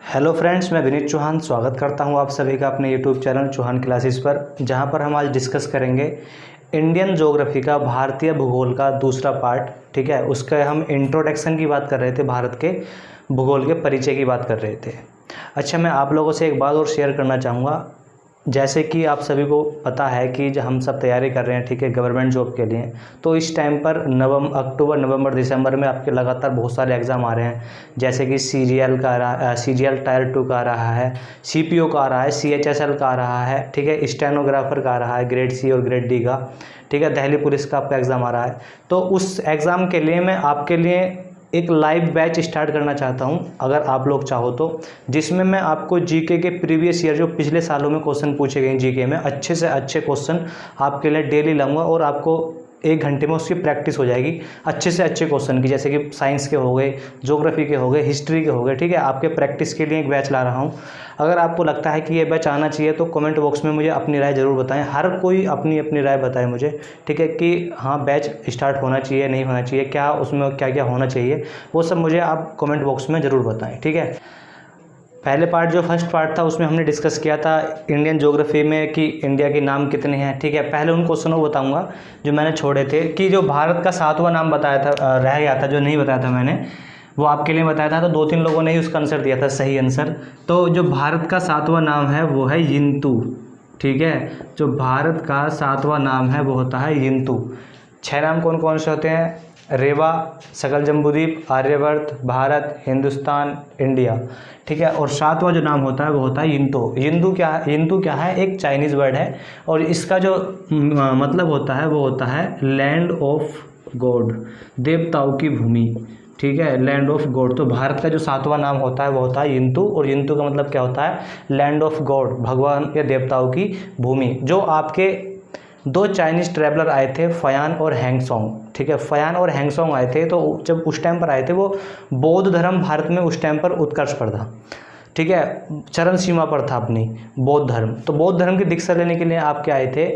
Hello friends, मैं विनीत चौहान स्वागत करता हूं आप सभी का अपने यूट्यूब चैनल चौहान क्लासेस पर, जहां पर हम आज डिस्कस करेंगे इंडियन ज्योग्राफी का, भारतीय भूगोल का दूसरा पार्ट। ठीक है, उसका हम इंट्रोडक्शन की बात कर रहे थे, भारत के भूगोल के परिचय की बात कर रहे थे। अच्छा, मैं आप लोगों से एक बात और शेयर करना चाहूँगा। जैसे कि आप सभी को पता है कि जो हम सब तैयारी कर रहे हैं, ठीक है, गवर्नमेंट जॉब के लिए, तो इस टाइम पर अक्टूबर, नवंबर, दिसंबर में आपके लगातार बहुत सारे एग्ज़ाम आ रहे हैं। जैसे कि सीजीएल का आ रहा है, सीजीएल टायर 2 का आ रहा है, सीपीओ का आ रहा है, सीएचएसएल का आ रहा है, ठीक है, स्टेनोग्राफर का आ रहा है, ग्रेड सी और ग्रेड डी का, ठीक है, दिल्ली पुलिस का आपका एग्ज़ाम आ रहा है। तो उस एग्ज़ाम के लिए मैं आपके लिए एक लाइव बैच स्टार्ट करना चाहता हूं, अगर आप लोग चाहो तो, जिसमें मैं आपको जीके के प्रीवियस ईयर, जो पिछले सालों में क्वेश्चन पूछे गए जीके में, अच्छे से अच्छे क्वेश्चन आपके लिए डेली लाऊंगा और आपको 1 घंटे में उसकी प्रैक्टिस हो जाएगी अच्छे से अच्छे क्वेश्चन की। जैसे कि साइंस के हो गए, ज्योग्राफी के हो गए, हिस्ट्री के हो गए, ठीक है, आपके प्रैक्टिस के लिए एक बैच ला रहा हूँ। अगर आपको लगता है कि ये बैच आना चाहिए तो कमेंट बॉक्स में मुझे अपनी राय ज़रूर बताएं। हर कोई अपनी अपनी राय बताए मुझे, ठीक है, कि हाँ बैच स्टार्ट होना चाहिए, नहीं होना चाहिए, क्या उसमें क्या क्या होना चाहिए, वो सब मुझे आप कमेंट बॉक्स में ज़रूर बताएं। ठीक है, पहले पार्ट, जो फर्स्ट पार्ट था, उसमें हमने डिस्कस किया था इंडियन ज्योग्राफी में कि इंडिया के नाम कितने हैं। ठीक है, पहले उन क्वेश्चनों को बताऊंगा जो मैंने छोड़े थे, कि जो भारत का 7वां नाम बताया था, रह गया था, जो नहीं बताया था मैंने, वो आपके लिए बताया था। तो 2-3 लोगों ने ही उसका आंसर दिया था, सही आंसर। तो जो भारत का 7वां नाम है वो है यिंतु। ठीक है, जो भारत का 7वां नाम है वो होता है यिंतु। 6 नाम कौन कौन से होते हैं? रेवा, सकल जम्बूद्वीप, आर्यवर्त, भारत, हिंदुस्तान, इंडिया। ठीक है, और 7वां जो नाम होता है वो होता है यिंतो। यिंतु क्या है? एक चाइनीज़ वर्ड है, और इसका जो मतलब होता है वो होता है लैंड ऑफ गॉड, देवताओं की भूमि। ठीक है, लैंड ऑफ गॉड। तो भारत का जो 7वां नाम होता है वो होता है यिंतु, और यिंतु का मतलब क्या होता है? लैंड ऑफ गॉड, भगवान या देवताओं की भूमि। जो आपके 2 चाइनीज़ ट्रैवलर आए थे, फयान और हैंगसोंग। ठीक है, फयान और हैंगसोंग आए थे, तो जब उस टाइम पर आए थे, वो बौद्ध धर्म भारत में उस टाइम पर उत्कर्ष पर था। ठीक है, चरम सीमा पर था अपनी बौद्ध धर्म। तो बौद्ध धर्म की दीक्षा लेने के लिए आपके आए थे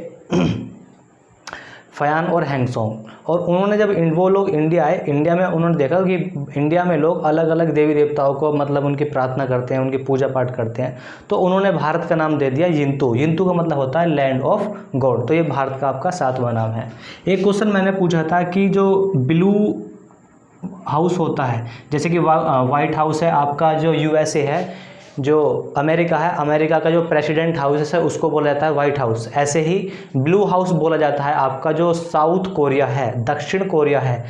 फयान और हैंगसोंग। और उन्होंने जब वो लोग इंडिया आए, इंडिया में उन्होंने देखा कि इंडिया में लोग अलग अलग देवी देवताओं को, मतलब उनकी प्रार्थना करते हैं, उनकी पूजा पाठ करते हैं। तो उन्होंने भारत का नाम दे दिया यिंतु। यिंतु का मतलब होता है लैंड ऑफ गॉड। तो ये भारत का आपका 7वां नाम है। एक क्वेश्चन मैंने पूछा था कि जो ब्लू हाउस होता है, जैसे कि व्हाइट हाउस है आपका, जो यूएसए है, जो अमेरिका है, अमेरिका का जो प्रेसिडेंट हाउस है उसको बोला जाता है व्हाइट हाउस। ऐसे ही ब्लू हाउस बोला जाता है आपका जो साउथ कोरिया है, दक्षिण कोरिया है,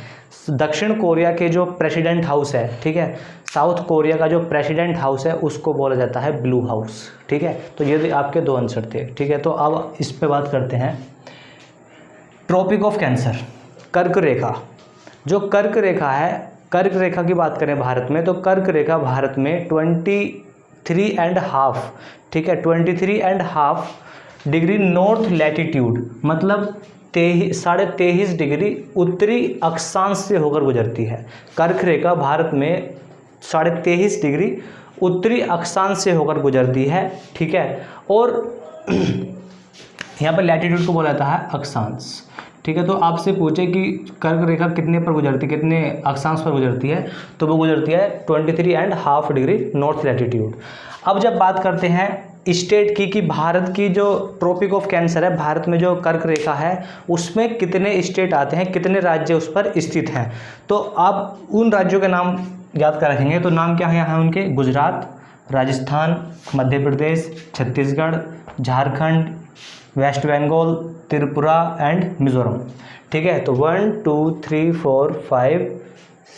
दक्षिण कोरिया के जो प्रेसिडेंट हाउस है, ठीक है, साउथ कोरिया का जो प्रेसिडेंट हाउस है उसको बोला जाता है ब्लू हाउस। ठीक है, तो ये आपके 2 आंसर थे। ठीक है, तो अब इस पे बात करते हैं। ट्रॉपिक ऑफ कैंसर, कर्क रेखा। जो कर्क रेखा है, कर्क रेखा की बात करें भारत में, तो कर्क रेखा भारत में 23.5, ठीक है, 23.5 डिग्री नॉर्थ लैटिट्यूड, मतलब 23.5 डिग्री उत्तरी अक्षांश से होकर गुजरती है। कर्क रेखा भारत में 23.5 डिग्री उत्तरी अक्षांश से होकर गुजरती है। ठीक है, और यहाँ पर लैटिट्यूड को बोला जाता है अक्षांश। ठीक है, तो आपसे पूछे कि कर्क रेखा कितने पर गुजरती, कितने अक्षांश पर गुजरती है, तो वो गुजरती है 23.5 डिग्री नॉर्थ लैटिट्यूड। अब जब बात करते हैं स्टेट की, कि भारत की जो ट्रॉपिक ऑफ कैंसर है, भारत में जो कर्क रेखा है, उसमें कितने स्टेट आते हैं, कितने राज्य उस पर स्थित हैं। तो आप उन राज्यों के नाम याद कर रखेंगे। तो नाम क्या है यहाँ उनके? Gujarat, Rajasthan, Madhya Pradesh, Chhattisgarh, Jharkhand, waste Bengal, Tripura and Mizoram. ठीक है, तो 1 2 3 4 5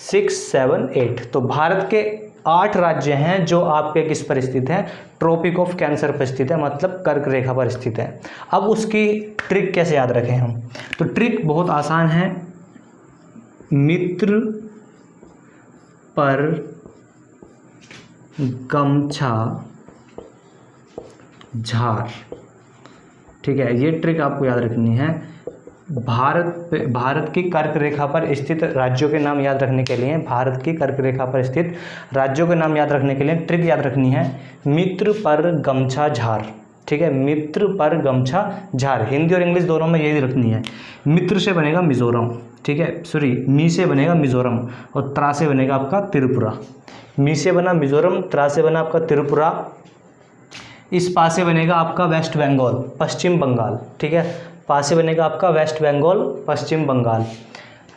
6 7 8, तो भारत के 8 राज्य हैं जो आपके किस पर स्थित हैं? ट्रॉपिक ऑफ कैंसर पर स्थित है, मतलब कर्क रेखा पर स्थित है। अब उसकी ट्रिक कैसे याद रखें हम? तो ट्रिक बहुत आसान है। मित्र पर गमछा झार। ठीक है, ये ट्रिक आपको याद रखनी है। भारत की कर्क रेखा पर स्थित राज्यों के नाम याद रखने के लिए, भारत की कर्क रेखा पर स्थित राज्यों के नाम याद रखने के लिए ट्रिक याद रखनी है, मित्र पर गमछा झार। ठीक है, मित्र पर गमछा झार, हिंदी और इंग्लिश दोनों में यही रखनी है। मित्र से बनेगा मिजोरम, ठीक है, सॉरी मी से बनेगा मिजोरम और त्रा से बनेगा आपका त्रिपुरा। मी से बना मिजोरम, त्रा से बना आपका त्रिपुरा, इस पा से बनेगा आपका वेस्ट बंगाल, पश्चिम बंगाल, ठीक है, पा से बनेगा आपका वेस्ट बंगाल, पश्चिम बंगाल।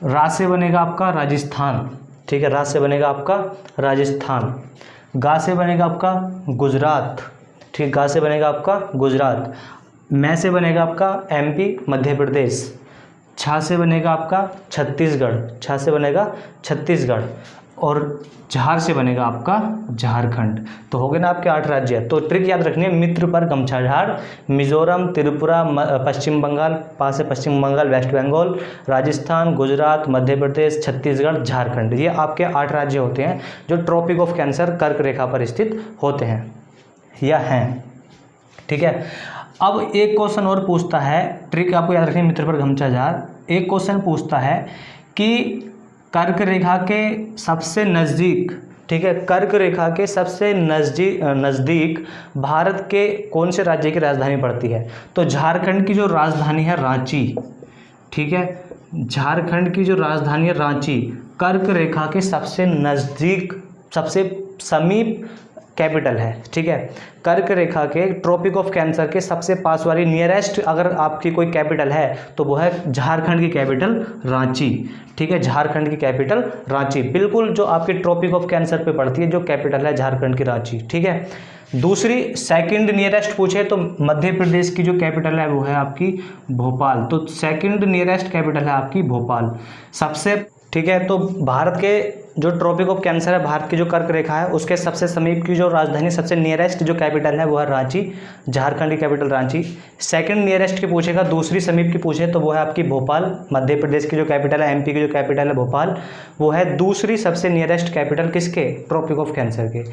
रा से बनेगा आपका राजस्थान, ठीक है, रा से बनेगा आपका राजस्थान। गा से बनेगा आपका गुजरात, ठीक, गा से बनेगा आपका गुजरात। मै से बनेगा आपका एमपी, मध्य प्रदेश। छा से बनेगा आपका छत्तीसगढ़, छा से बनेगा छत्तीसगढ़। और झार से बनेगा आपका झारखंड। तो हो गए ना आपके 8 राज्य। तो ट्रिक याद रखनी है, मित्र पर गमछा झाड़, मिजोरम, त्रिपुरा, पश्चिम बंगाल, पास से पश्चिम बंगाल, वेस्ट बंगाल, राजस्थान, गुजरात, मध्य प्रदेश, छत्तीसगढ़, झारखंड। ये आपके 8 राज्य होते हैं जो ट्रॉपिक ऑफ कैंसर कर्क रेखा पर स्थित होते हैं या हैं, ठीक है। अब एक क्वेश्चन और पूछता है, ट्रिक आपको याद रखनी है, मित्र पर गमछा झाड़। एक क्वेश्चन पूछता है कि कर्क रेखा के सबसे नज़दीक, ठीक है, कर्क रेखा के सबसे नज़दीक भारत के कौन से राज्य की राजधानी पड़ती है? तो झारखंड की जो राजधानी है रांची, ठीक है, झारखंड की जो राजधानी है रांची कर्क रेखा के सबसे नज़दीक, सबसे समीप कैपिटल है, ठीक है। कर्क रेखा के ट्रॉपिक ऑफ कैंसर के सबसे पास वाली नियरेस्ट अगर आपकी कोई कैपिटल है तो वो है झारखंड की कैपिटल रांची, ठीक है, झारखंड की कैपिटल रांची, बिल्कुल जो आपकी ट्रॉपिक ऑफ कैंसर पे पड़ती है, जो कैपिटल है झारखंड की रांची, ठीक है। दूसरी सेकंड नियरेस्ट पूछे तो मध्य प्रदेश की जो कैपिटल है वो है आपकी भोपाल, तो सेकंड नियरेस्ट कैपिटल है आपकी भोपाल सबसे, ठीक है। तो भारत के जो ट्रॉपिक ऑफ कैंसर है, भारत की जो कर्क रेखा है उसके सबसे समीप की जो राजधानी, सबसे नियरेस्ट जो कैपिटल है वो है रांची, झारखंड की कैपिटल रांची। सेकंड नियरेस्ट की पूछेगा, दूसरी समीप की पूछे तो वो है आपकी भोपाल, मध्य प्रदेश की जो कैपिटल है, एमपी की जो कैपिटल है भोपाल, वो है दूसरी सबसे नियरेस्ट कैपिटल किसके? ट्रॉपिक ऑफ कैंसर के।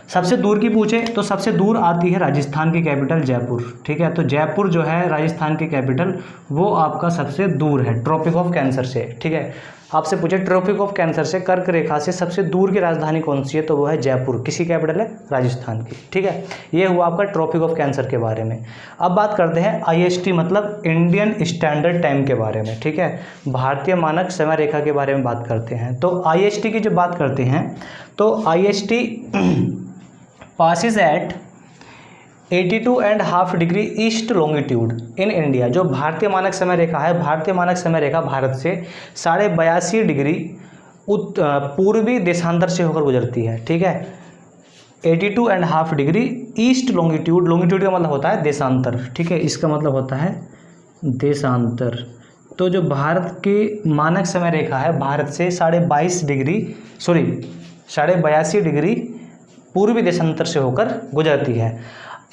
सबसे दूर की पूछे तो सबसे दूर आती है राजस्थान की कैपिटल जयपुर, ठीक है, तो जयपुर जो है राजस्थान की कैपिटल वो आपका सबसे दूर है ट्रॉपिक ऑफ कैंसर से, ठीक है। आपसे पूछे ट्रॉपिक ऑफ कैंसर से कर्क रेखा से सबसे दूर की राजधानी कौन सी है तो वो है जयपुर, किसी कैपिटल है? राजस्थान की, ठीक है। ये हुआ आपका ट्रॉपिक ऑफ कैंसर के बारे में। अब बात करते हैं IST मतलब इंडियन स्टैंडर्ड टाइम के बारे में, ठीक है, भारतीय मानक समय रेखा के बारे में बात करते हैं। तो IST की जब बात करते हैं तो IST passes at 82.5 degree east longitude in India. जो भारतीय मानक समय रेखा है, भारतीय मानक समय रेखा भारत से 82.5 डिग्री पूर्वी देशांतर से होकर गुजरती है, ठीक है। 82.5 डिग्री ईस्ट लॉन्गिट्यूड, लॉन्गिट्यूड का मतलब होता है देशांतर, ठीक है, इसका मतलब होता है देशांतर। तो जो भारत की मानक समय रेखा है भारत से 82.5 डिग्री पूर्वी देशांतर से होकर गुजरती है।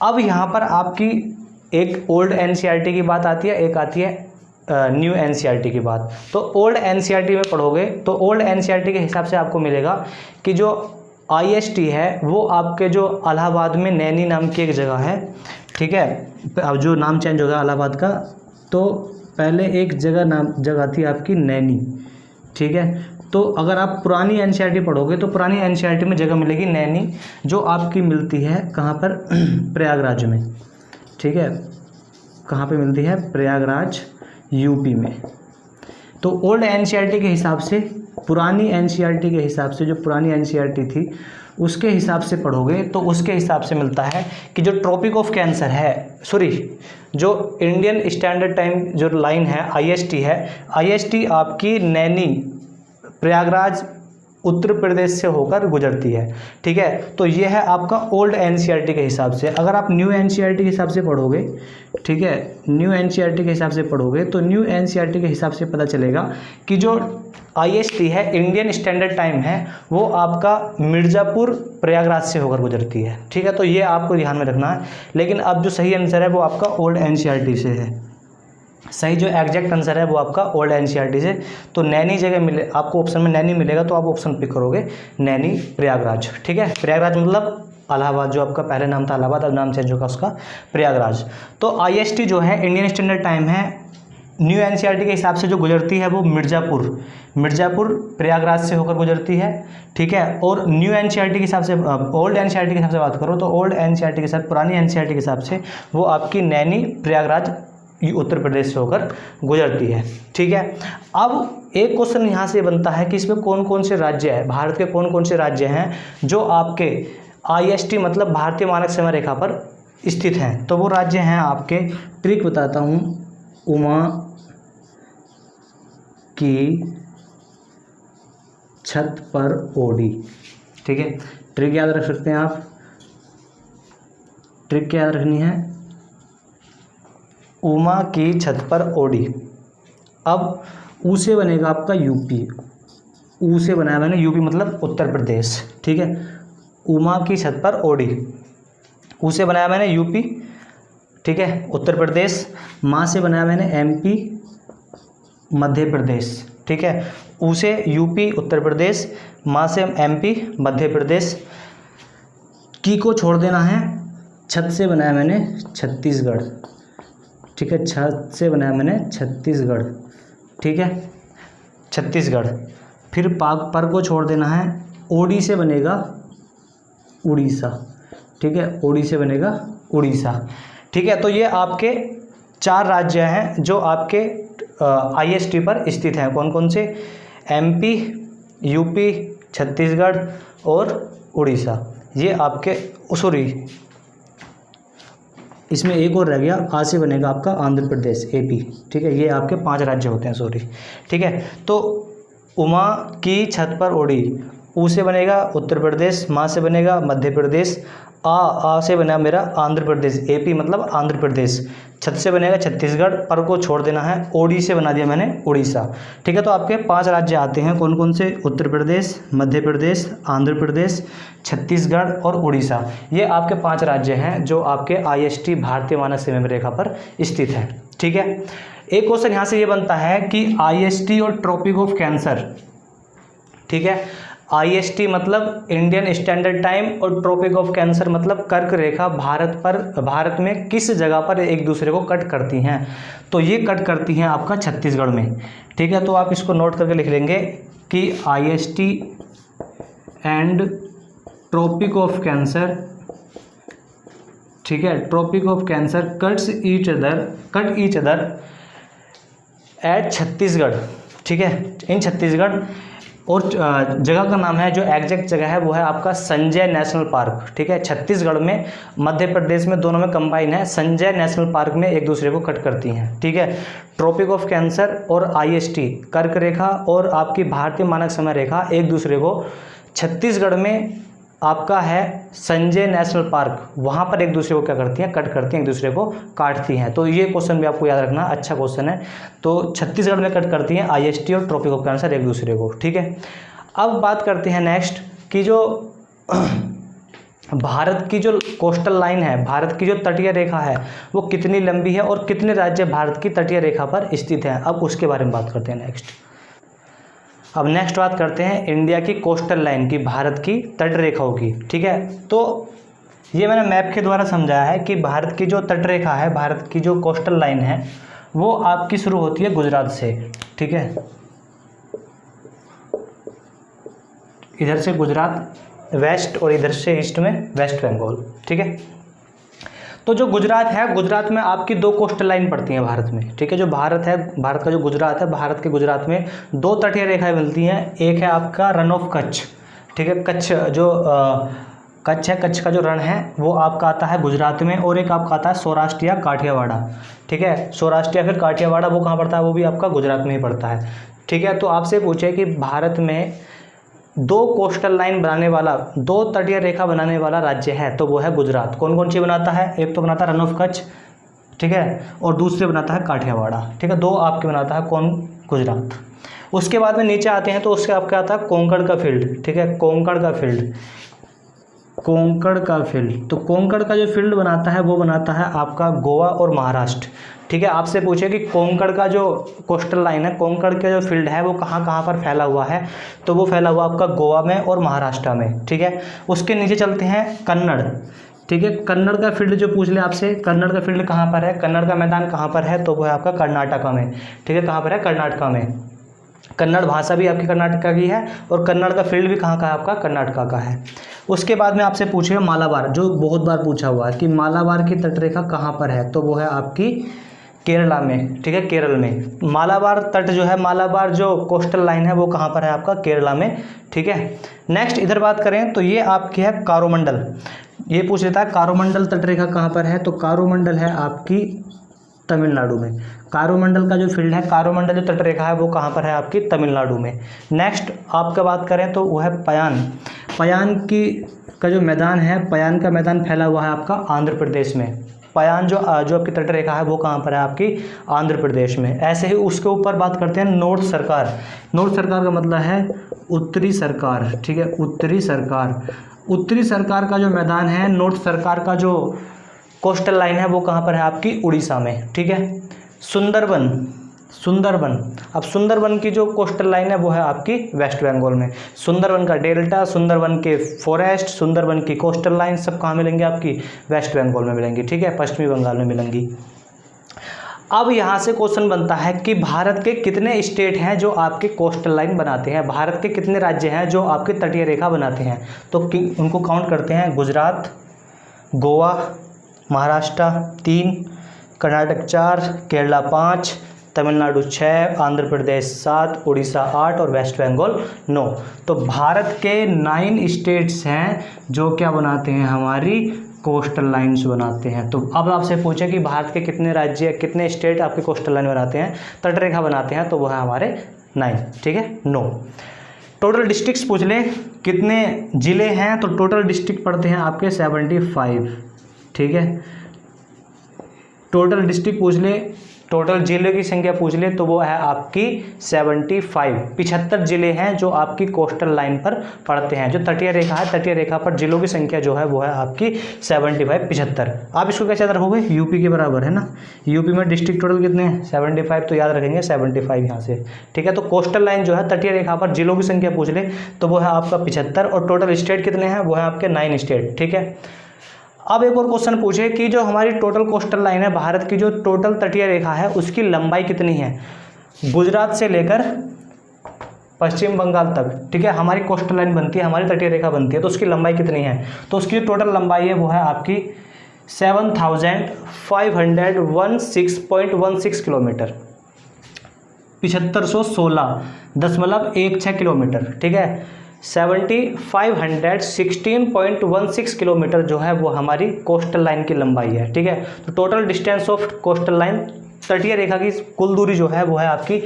अब यहाँ पर आपकी एक ओल्ड NCERT की बात आती है, एक आती है न्यू NCERT की बात। तो ओल्ड NCERT में पढ़ोगे तो ओल्ड NCERT के हिसाब से आपको मिलेगा कि जो IST है वो आपके जो इलाहाबाद में नैनी नाम की एक जगह है, ठीक है। अब जो नाम चेंज हो गया इलाहाबाद का, तो पहले एक जगह थी आपकी नैनी, ठीक है। तो अगर आप पुरानी NCERT पढ़ोगे तो पुरानी NCERT में जगह मिलेगी नैनी, जो आपकी मिलती है कहाँ पर? प्रयागराज में, ठीक है, कहाँ पे मिलती है? प्रयागराज UP में। तो ओल्ड NCERT के हिसाब से, पुरानी NCERT के हिसाब से, जो पुरानी NCERT थी उसके हिसाब से पढ़ोगे तो उसके हिसाब से मिलता है कि जो ट्रॉपिक ऑफ कैंसर है, जो इंडियन स्टैंडर्ड टाइम जो लाइन है IST है, IST आपकी नैनी प्रयागराज उत्तर प्रदेश से होकर गुजरती है, ठीक है। तो ये है आपका ओल्ड NCERT के हिसाब से। अगर आप न्यू NCERT के हिसाब से पढ़ोगे, ठीक है, न्यू NCERT के हिसाब से पढ़ोगे तो न्यू NCERT के हिसाब से पता चलेगा कि जो IST है इंडियन स्टैंडर्ड टाइम है वो आपका मिर्ज़ापुर प्रयागराज से होकर गुजरती है, ठीक है। तो ये आपको ध्यान में रखना है। लेकिन अब जो सही आंसर है वो आपका ओल्ड NCERT से है, सही जो एग्जैक्ट आंसर है वो आपका ओल्ड NCERT से। तो नैनी जगह मिले आपको, ऑप्शन में नैनी मिलेगा तो आप ऑप्शन पिक करोगे नैनी प्रयागराज, ठीक है। प्रयागराज मतलब इलाहाबाद, जो आपका पहले नाम था इलाहाबाद, अब नाम चेंज होगा उसका प्रयागराज। तो IST जो है इंडियन स्टैंडर्ड टाइम है न्यू एनसीईआरटी के हिसाब से जो गुजरती है वो मिर्ज़ापुर प्रयागराज से होकर गुजरती है, ठीक है। और न्यू एनसीईआरटी के हिसाब से, ओल्ड एनसीईआरटी के हिसाब से बात करो तो ओल्ड एनसीईआरटी के साथ पुरानी एनसीईआरटी के हिसाब से वो आपकी नैनी प्रयागराज उत्तर प्रदेश से होकर गुजरती है, ठीक है। अब एक क्वेश्चन यहाँ से बनता है कि इसमें कौन कौन से राज्य है, भारत के कौन कौन से राज्य हैं जो आपके IST मतलब भारतीय मानक समय रेखा पर स्थित हैं। तो वो राज्य हैं आपके, ट्रिक बताता हूँ, उमा की छत पर ओडी, ठीक है। ट्रिक याद रख सकते हैं आप, ट्रिक क्या याद रखनी है, उमा की छत पर ओडी। अब ऊ से बनेगा आपका यूपी, ऊ से बनाया मैंने यूपी मतलब उत्तर प्रदेश, ठीक है। उमा की छत पर ओडी, ऊ से बनाया मैंने यूपी, ठीक है, उत्तर प्रदेश। माँ से बनाया मैंने MP मध्य प्रदेश, ठीक है। ऊ से यूपी उत्तर प्रदेश, माँ से MP मध्य प्रदेश। की को छोड़ देना है, छत से बनाया मैंने छत्तीसगढ़, ठीक है, छत से बनाया मैंने छत्तीसगढ़, ठीक है, छत्तीसगढ़। फिर पाक पर को छोड़ देना है, ओडी से बनेगा उड़ीसा, ठीक है, ओडी से बनेगा उड़ीसा, ठीक है। तो ये आपके 4 राज्य हैं जो आपके IST पर स्थित हैं। कौन कौन से, MP, UP, छत्तीसगढ़ और उड़ीसा। ये आपके, सॉरी इसमें एक और रह गया, आ से बनेगा आपका आंध्र प्रदेश AP, ठीक है। ये आपके 5 राज्य होते हैं, सॉरी, ठीक है। तो उमा की छत पर ओडी, ऊ से बनेगा उत्तर प्रदेश, माँ से बनेगा मध्य प्रदेश, आ से बना मेरा आंध्र प्रदेश, AP मतलब आंध्र प्रदेश, छत से बनेगा छत्तीसगढ़, पर को छोड़ देना है, ओडी से बना दिया मैंने उड़ीसा, ठीक है। तो आपके 5 राज्य आते हैं, कौन कौन से, उत्तर प्रदेश, मध्य प्रदेश, आंध्र प्रदेश, छत्तीसगढ़ और उड़ीसा। ये आपके 5 राज्य हैं जो आपके IST भारतीय मानक समय रेखा पर स्थित है, ठीक है। एक क्वेश्चन यहाँ से ये बनता है कि IST और ट्रॉपिक ऑफ कैंसर, ठीक है। IST मतलब इंडियन स्टैंडर्ड टाइम और ट्रॉपिक ऑफ कैंसर मतलब कर्क रेखा भारत में किस जगह पर एक दूसरे को कट करती हैं। तो ये कट करती हैं आपका छत्तीसगढ़ में, ठीक है। तो आप इसको नोट करके लिख लेंगे कि IST and tropic of cancer, ठीक है, tropic of cancer cut each other at Chhattisgarh, ठीक है, इन छत्तीसगढ़। और जगह का नाम है, जो एग्जैक्ट जगह है वो है आपका संजय नेशनल पार्क, ठीक है। छत्तीसगढ़ में, मध्य प्रदेश में, दोनों में कंबाइन है। संजय नेशनल पार्क में एक दूसरे को कट करती हैं, ठीक है। ट्रॉपिक ऑफ कैंसर और IST कर्क रेखा और आपकी भारतीय मानक समय रेखा एक दूसरे को, छत्तीसगढ़ में आपका है संजय नेशनल पार्क, वहाँ पर एक दूसरे को क्या करती हैं, कट करती हैं, एक दूसरे को काटती हैं। तो ये क्वेश्चन भी आपको याद रखना, अच्छा क्वेश्चन है। तो छत्तीसगढ़ में कट करती हैं IST और ट्रॉपिक ऑफ कैंसर एक दूसरे को, ठीक है। अब बात करते हैं नेक्स्ट कि जो भारत की जो कोस्टल लाइन है, भारत की जो तटीय रेखा है वो कितनी लंबी है और कितने राज्य भारत की तटीय रेखा पर स्थित हैं। अब उसके बारे में बात करते हैं नेक्स्ट। अब नेक्स्ट बात करते हैं इंडिया की कोस्टल लाइन की, भारत की तट रेखाओं की, ठीक है। तो ये मैंने मैप के द्वारा समझाया है कि भारत की जो तट रेखा है, भारत की जो कोस्टल लाइन है वो आपकी शुरू होती है गुजरात से, ठीक है, इधर से गुजरात वेस्ट और इधर से ईस्ट में वेस्ट बंगाल, ठीक है। तो जो गुजरात है, गुजरात में आपकी 2 कोस्टल लाइन पड़ती हैं भारत में, ठीक है। जो भारत है, भारत का जो गुजरात है, भारत के गुजरात में 2 तटीय रेखाएं मिलती हैं। एक है आपका रन ऑफ कच्छ, ठीक है, कच्छ जो कच्छ है, कच्छ का जो रण है वो आपका आता है गुजरात में, और एक आपका आता है सौराष्ट्र या काठियावाड़ा, ठीक है। सौराष्ट्र या फिर काठियावाड़ा वो कहाँ पड़ता है, वो भी आपका गुजरात में ही पड़ता है, ठीक है। तो आपसे पूछे कि भारत में 2 कोस्टल लाइन बनाने वाला, 2 तटीय रेखा बनाने वाला राज्य है, तो वो है गुजरात। कौन कौन सी बनाता है, एक तो बनाता है रन ऑफ कच्छ, ठीक है, और दूसरे बनाता है काठियावाड़ा, ठीक है। 2 आपके बनाता है कौन, गुजरात। उसके बाद में नीचे आते हैं तो उसके आपके आता है कोंकण का फील्ड, ठीक है, कोंकण का फील्ड, कोंकण का फील्ड। तो कोंकण का जो फील्ड बनाता है वो बनाता है आपका गोवा और महाराष्ट्र, ठीक है। आपसे पूछे कि कोंकण का जो कोस्टल लाइन है, कोंकण का जो फील्ड है वो कहाँ कहाँ पर फैला हुआ है, तो वो फैला हुआ आपका गोवा में और महाराष्ट्र में, ठीक है। उसके नीचे चलते हैं कन्नड़, ठीक है। कन्नड़ का फील्ड जो पूछ ले आपसे, कन्नड़ का फील्ड कहाँ पर है, कन्नड़ का मैदान कहाँ पर है, तो वो है आपका कर्नाटका में। ठीक है, कहाँ पर है, कर्नाटका में। कन्नड़ भाषा भी आपकी कर्नाटका की है और कन्नड़ का फील्ड भी कहाँ का है, आपका कर्नाटका का है। उसके बाद में आपसे पूछेगा मालाबार, जो बहुत बार पूछा हुआ है कि मालाबार की तटरेखा कहाँ पर है, तो वो है आपकी केरला में। ठीक है, केरल में मालाबार तट जो है, मालाबार जो कोस्टल लाइन है वो कहाँ पर है, आपका केरला में। ठीक है, नेक्स्ट इधर बात करें तो ये आपकी है कारोमंडल। ये पूछ लेता है कारोमंडल तटरेखा कहाँ पर है, तो कारोमंडल है आपकी तमिलनाडु में। कारोमंडल का जो फील्ड है, कारोमंडल जो तटरेखा है वो कहाँ पर है, आपकी तमिलनाडु में। नेक्स्ट आपका बात करें तो वो है पयान। पयान की का जो मैदान है, पयान का मैदान फैला हुआ है आपका आंध्र प्रदेश में। पयान जो आपकी तटरेखा है वो कहाँ पर है, आपकी आंध्र प्रदेश में। ऐसे ही उसके ऊपर बात करते हैं नॉर्थ सरकार। नॉर्थ सरकार का मतलब है उत्तरी सरकार। ठीक है, उत्तरी सरकार। उत्तरी सरकार का जो मैदान है, नॉर्थ सरकार का जो कोस्टल लाइन है वो कहाँ पर है, आपकी उड़ीसा में। ठीक है, सुंदरबन। सुंदरबन, अब सुंदरबन की जो कोस्टल लाइन है वो है आपकी वेस्ट बंगाल में। सुंदरबन का डेल्टा, सुंदरबन के फॉरेस्ट, सुंदरबन की कोस्टल लाइन सब कहाँ मिलेंगे, आपकी वेस्ट बंगाल में मिलेंगी। ठीक है, पश्चिमी बंगाल में मिलेंगी। अब यहाँ से क्वेश्चन बनता है कि भारत के कितने स्टेट हैं जो आपके कोस्टल लाइन बनाते हैं, भारत के कितने राज्य हैं जो आपकी तटीय रेखा बनाते हैं, तो उनको काउंट करते हैं। गुजरात, गोवा, महाराष्ट्र 3, कर्नाटक 4, केरला 5, तमिलनाडु 6, आंध्र प्रदेश 7, उड़ीसा 8 और वेस्ट बंगाल 9। तो भारत के 9 स्टेट्स हैं जो क्या बनाते हैं, हमारी कोस्टल लाइन्स बनाते हैं। तो अब आपसे पूछे कि भारत के कितने राज्य, कितने स्टेट आपके कोस्टल लाइन बनाते हैं, तटरेखा बनाते हैं, तो वो है हमारे 9। ठीक है, 9। टोटल डिस्ट्रिक्ट्स पूछ ले कितने ज़िले हैं, तो टोटल डिस्ट्रिक्ट पड़ते हैं आपके 75। ठीक है, टोटल डिस्ट्रिक्ट पूछ ले, टोटल जिले की संख्या पूछ ले तो वो है आपकी 75। 75 जिले हैं जो आपकी कोस्टल लाइन पर पड़ते हैं। जो तटीय रेखा है, तटीय रेखा पर जिलों की संख्या जो है वो है आपकी 75, 75। आप इसको कैसे याद रखोगे, यूपी के बराबर है ना। यूपी में डिस्ट्रिक्ट टोटल कितने हैं, 75, तो याद रखेंगे 75 यहाँ से। ठीक है, तो कोस्टल लाइन जो है तटीय रेखा पर जिलों की संख्या पूछ ले तो वो है आपका 75 और टोटल स्टेट कितने हैं, वो है आपके 9 स्टेट। ठीक है, अब एक और क्वेश्चन पूछे कि जो हमारी टोटल कोस्टल लाइन है, भारत की जो टोटल तटीय रेखा है उसकी लंबाई कितनी है, गुजरात से लेकर पश्चिम बंगाल तक। ठीक है, हमारी कोस्टल लाइन बनती है, हमारी तटीय रेखा बनती है, तो उसकी लंबाई कितनी है, तो उसकी जो टोटल लंबाई है वो है आपकी 7516.16 किलोमीटर, 7516.16 किलोमीटर। ठीक है, 7516.16 किलोमीटर जो है वो हमारी कोस्टल लाइन की लंबाई है। ठीक है, तो total distance of coastal line, तटीय रेखा की कुल दूरी जो है वो है आपकी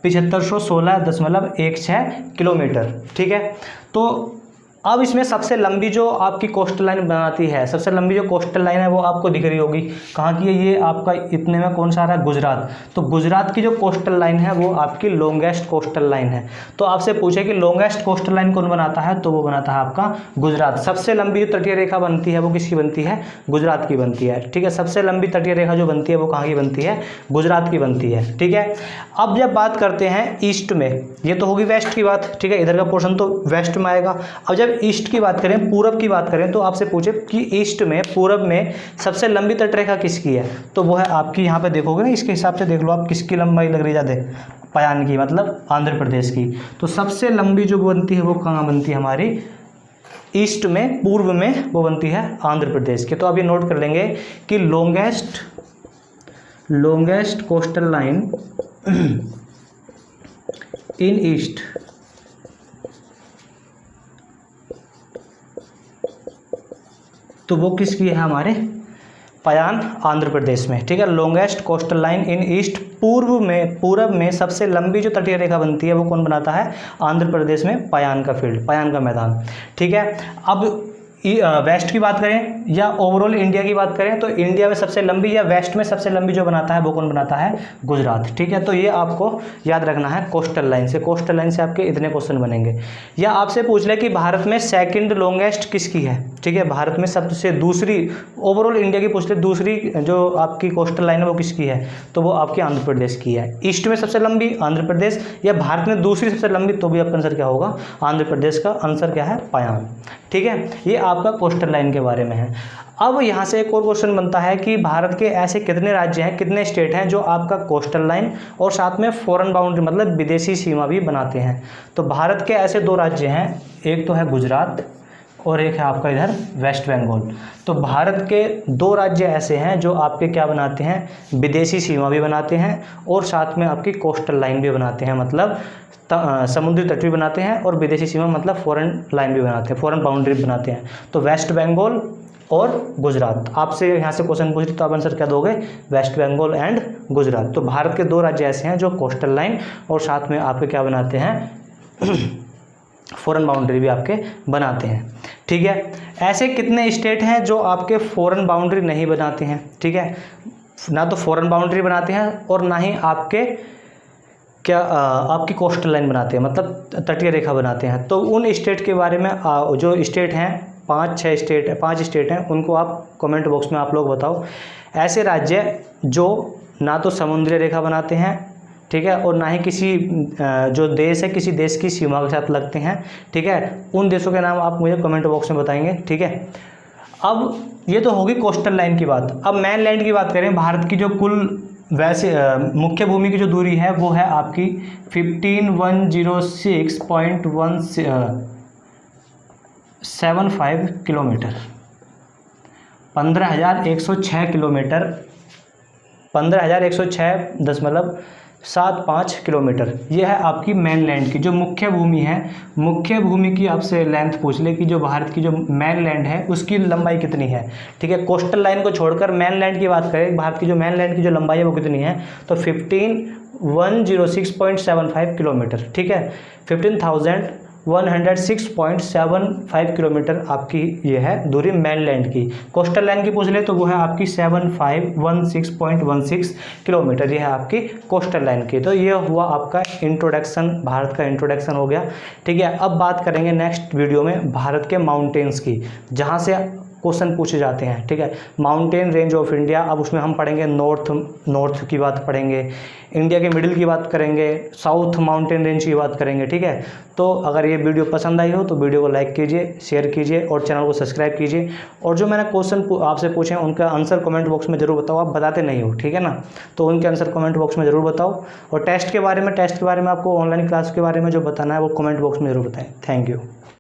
7516.16 किलोमीटर। ठीक है, तो अब इसमें सबसे लंबी जो आपकी कोस्टल लाइन बनाती है, सबसे लंबी जो कोस्टल लाइन है वो आपको दिख रही होगी, कहाँ की है, ये आपका इतने में कौन सा आ रहा है, गुजरात। तो गुजरात की जो कोस्टल लाइन है वो आपकी लॉन्गेस्ट कोस्टल लाइन है। तो आपसे पूछे कि लॉन्गेस्ट कोस्टल लाइन कौन बनाता है, तो वो बनाता है आपका गुजरात। सबसे लंबी जो तटीय रेखा बनती है वो किसकी बनती है, गुजरात की बनती है। ठीक है, सबसे लंबी तटीय रेखा जो बनती है वो कहाँ की बनती है, गुजरात की बनती है। ठीक है, अब जब बात करते हैं ईस्ट में, ये तो होगी वेस्ट की बात। ठीक है, इधर का पोर्शन तो वेस्ट में आएगा। अब जब ईस्ट की बात करें, पूरब की बात करें, तो आपसे पूछे कि ईस्ट में, पूरब में सबसे लंबी तटरेखा किसकी है, तो वो है आपकी, यहाँ पे देखोगे ना इसके हिसाब से देख लो आप, किसकी लंबाई लग रही ज़्यादा, पयान की, मतलब आंध्र प्रदेश की। तो सबसे लंबी जो बनती है वो कहाँ बनती है, हमारी ईस्ट में, पूर्व में वो बनती है आंध्र प्रदेश की। तो अब ये नोट कर लेंगे कि longest coastal line in east तो वो किसकी है, हमारे पयान, आंध्र प्रदेश में। ठीक है, longest coastal line in east, पूरब में सबसे लंबी जो तटीय रेखा बनती है वो कौन बनाता है, आंध्र प्रदेश में पयान का फील्ड, पयान का मैदान। ठीक है, अब वेस्ट की बात करें या ओवरऑल इंडिया की बात करें, तो इंडिया में सबसे लंबी या वेस्ट में सबसे लंबी जो बनाता है वो कौन बनाता है, गुजरात। ठीक है, तो ये आपको याद रखना है कोस्टल लाइन से। कोस्टल लाइन से आपके इतने क्वेश्चन बनेंगे। या आपसे पूछ ले कि भारत में सेकंड लॉन्गेस्ट किसकी है। ठीक है, भारत में सबसे दूसरी, ओवरऑल इंडिया की पूछ ले, दूसरी जो आपकी कोस्टल लाइन है वो किसकी है, तो वो आपकी आंध्र प्रदेश की है। ईस्ट में सबसे लंबी आंध्र प्रदेश, या भारत में दूसरी सबसे लंबी, तो भी आपका आंसर क्या होगा, आंध्र प्रदेश का आंसर क्या है, पयान। ठीक है, ये आपका कोस्टल लाइन के बारे में है। अब यहाँ से एक और क्वेश्चन बनता है कि भारत के ऐसे कितने राज्य हैं, कितने स्टेट हैं जो आपका कोस्टल लाइन और साथ में फॉरेन बाउंड्री मतलब विदेशी सीमा भी बनाते हैं। तो भारत के ऐसे 2 राज्य हैं, एक तो है गुजरात और एक है आपका इधर वेस्ट बंगाल। तो भारत के 2 राज्य ऐसे हैं जो आपके क्या बनाते हैं, विदेशी सीमा भी बनाते हैं और साथ में आपकी कोस्टल लाइन भी बनाते हैं, मतलब समुद्री तट भी बनाते हैं और विदेशी सीमा मतलब फॉरेन लाइन भी बनाते हैं, फॉरेन बाउंड्री बनाते हैं। तो वेस्ट बंगाल और गुजरात, आपसे यहाँ से क्वेश्चन पूछ रही तो आप आंसर क्या दोगे, वेस्ट बंगाल एंड गुजरात। तो भारत के 2 राज्य ऐसे हैं जो कोस्टल लाइन और साथ में आपके क्या बनाते हैं, फॉरेन बाउंड्री भी आपके बनाते हैं। ठीक है, ऐसे कितने स्टेट हैं जो आपके फॉरेन बाउंड्री नहीं बनाते हैं। ठीक है, ना तो फॉरेन बाउंड्री बनाते हैं और ना ही आपके क्या आपकी कोस्टल लाइन बनाते हैं, मतलब तटीय रेखा बनाते हैं। तो उन स्टेट के बारे में जो स्टेट हैं 5 स्टेट हैं, उनको आप कमेंट बॉक्स में आप लोग बताओ। ऐसे राज्य जो ना तो समुद्री रेखा बनाते हैं, ठीक है, और ना ही किसी जो देश है किसी देश की सीमा के साथ लगते हैं। ठीक है, उन देशों के नाम आप मुझे कमेंट बॉक्स में बताएंगे। ठीक है, अब ये तो होगी कोस्टल लाइन की बात। अब मेन लैंड की बात करें, भारत की जो कुल वैसे मुख्य भूमि की जो दूरी है वो है आपकी 15,106.75 किलोमीटर, 15,106 किलोमीटर, 15,106.75 किलोमीटर। ये है आपकी मेन लैंड की जो मुख्य भूमि है। मुख्य भूमि की आपसे लेंथ पूछ ले कि जो भारत की जो मेन लैंड है उसकी लंबाई कितनी है। ठीक है, कोस्टल लाइन को छोड़कर मेन लैंड की बात करें, भारत की जो मेन लैंड की जो लंबाई है वो कितनी है, तो 15,106.75 किलोमीटर। ठीक है, 15,106.75 किलोमीटर आपकी ये है दूरी मेन लैंड की। कोस्टल लाइन की पूछ ले तो वो है आपकी 7,516.16 किलोमीटर, ये है आपकी कोस्टल लाइन की। तो ये हुआ आपका इंट्रोडक्शन, भारत का इंट्रोडक्शन हो गया। ठीक है, अब बात करेंगे नेक्स्ट वीडियो में भारत के माउंटेन्स की, जहाँ से क्वेश्चन पूछे जाते हैं। ठीक है, माउंटेन रेंज ऑफ इंडिया, अब उसमें हम पढ़ेंगे नॉर्थ की बात पढ़ेंगे, इंडिया के मिडिल की बात करेंगे, साउथ माउंटेन रेंज की बात करेंगे। ठीक है, तो अगर ये वीडियो पसंद आई हो तो वीडियो को लाइक कीजिए, शेयर कीजिए और चैनल को सब्सक्राइब कीजिए। और जो मैंने क्वेश्चन आपसे पूछे उनका आंसर कमेंट बॉक्स में जरूर बताओ, आप बताते नहीं हो, ठीक है ना, तो उनके आंसर कमेंट बॉक्स में जरूर बताओ। और टेस्ट के बारे में आपको ऑनलाइन क्लास के बारे में जो बताना है वो कमेंट बॉक्स में जरूर बताएं। Thank you.